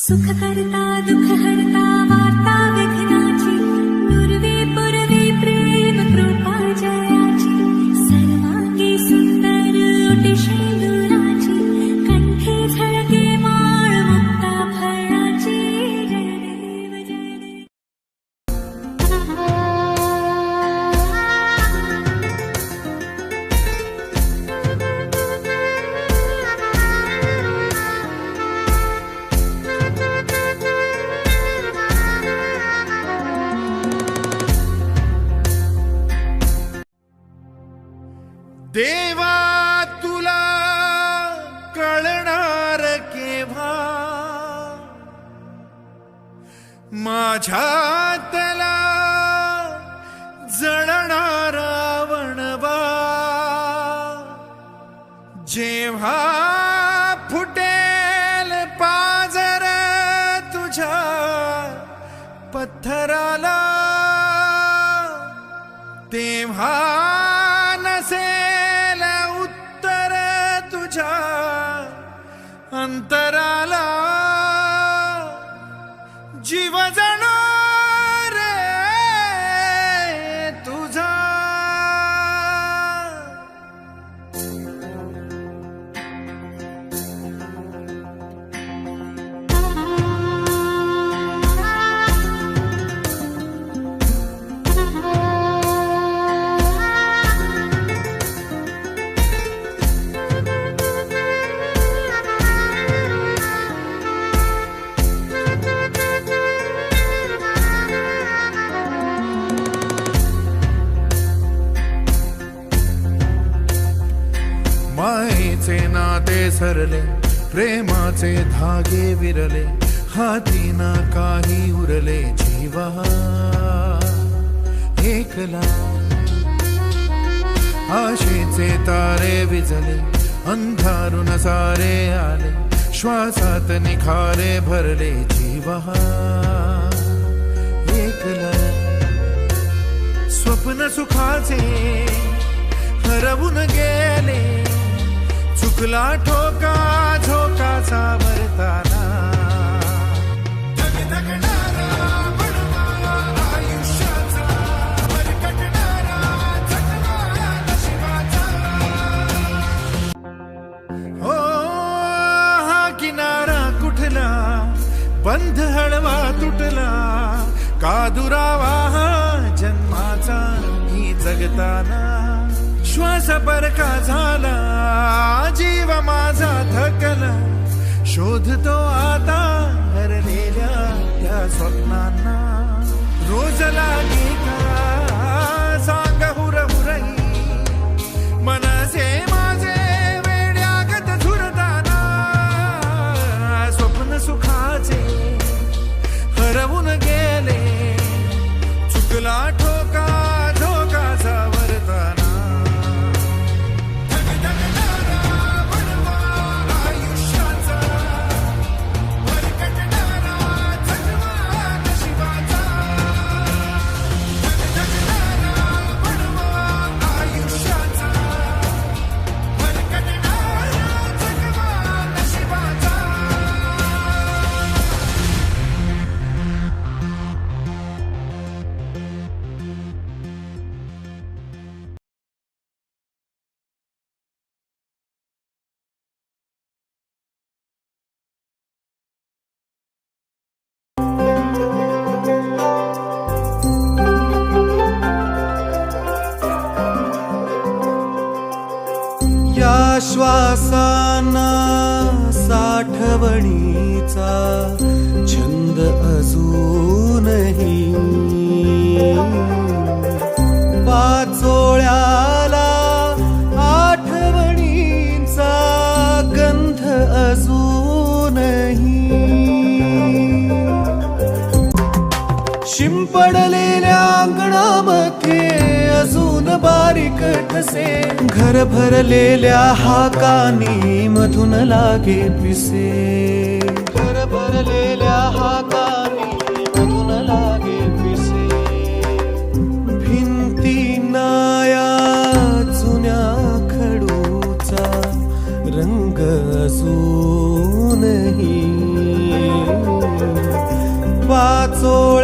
सुख करता दुख हरता वार्ता विघ्नाची दुर्वे पुरवे प्रेम कृपा जयाची सर्वांगी सुंदर ओटी शेंदुराची कंठी झळके माळ मुक्ता फळाची जय देव जय देव. देवा तुला कळणार केव्हा माझ्यातला जळणार वणवा जेव्हा फुटेल पाजर तुझ्या पत्थराला तेव्हा नसेल उत्तर तुझ्या अंतराला जीव जाणार रे तुझा मायेचे नाते सरले प्रेमाचे धागे विरले हाती ना काही उरले जीवा एकला आशेचे तारे विजले अंधारून सारे आले श्वासात निखारे भरले जीवा एकला स्वप्न सुखाचे हरवून गेले चुकला ठोका झोकाचा वरताना धगधगणारा बनवा आयुष्याचा भरकटणारा जगवा नशिबाचा हो हा किनारा कुठला बंध हळवा तुटला का दुरावा हा जन्माचा ही जगताना श्वास परका झाला जीव माझा थकला शोधतो आता हरलेल्या त्या स्वप्नांना रोज लागे का सांग हुरहुरही मनसे माझे वेड्यागत झुरताना स्वप्न सुखाचे हरवून गेले चुकला ठोका धोकाचा वरताना श्वासाना साठवणीचा छंद अजूनही पाचोळ्याला आठवणीचा गंध अजूनही शिंपडलेल्या अंगणामध्ये अजून बारीक ठसे घर भरलेल्या हाकानी मधून लागे पिसे घर भरलेल्या हाकानी मधून लागे पिसे भिंतीना या जुन्या खडूचा रंग अजूनही चोळ